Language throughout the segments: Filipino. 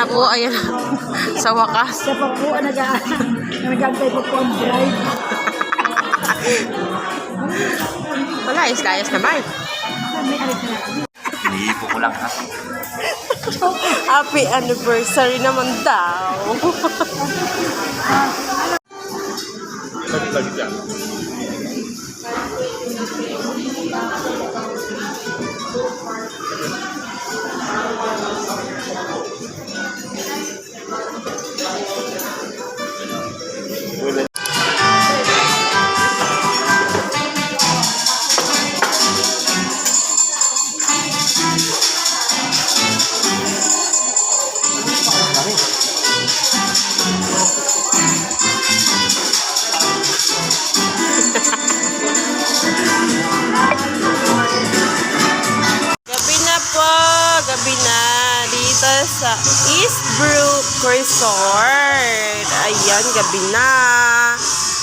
na po, ayan. Sa wakas. Siya pa po, nag-antay pa po ang bride. Wala, ayos naman. May alit na. Iniipo ko lang ha. Happy anniversary naman daw. Lagi dyan. Gabi na dito sa Eastbrook Resort. Ayan, gabi na.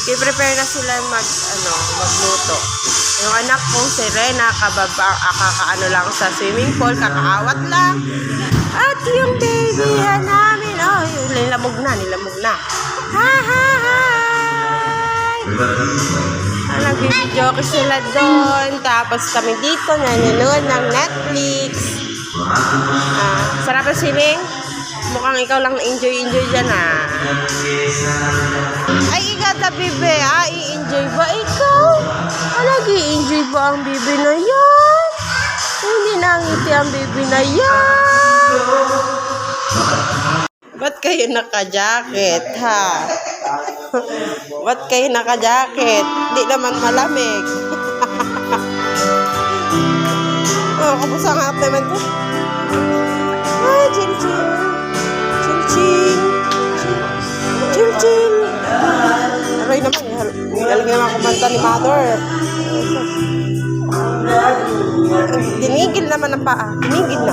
I-prepare na sila magluto. Yung anak kong si Rena, kakaano lang sa swimming pool, kakaawat lang. At yung baby namin, oh, nilamog na. Ha, ha, hi! Nag-video ko sila doon. Tapos kami dito, nanonood ng Netflix. Sarap ang siling. Mukhang ikaw lang na-enjoy dyan Ay, igata bibe i-enjoy ba ikaw? Nag-i-enjoy ba ang bibi na yan? Hindi nangiti ang bibi na yan. Ba't kayo naka-jacket, ha? Ba't kayo naka-jacket? Di naman malamig. Oh, kapos ang hap naman ko. Ay, chill. Aray naman, galing naman kumanta ni Mother. Tinigil naman ang paa. Tinigil na.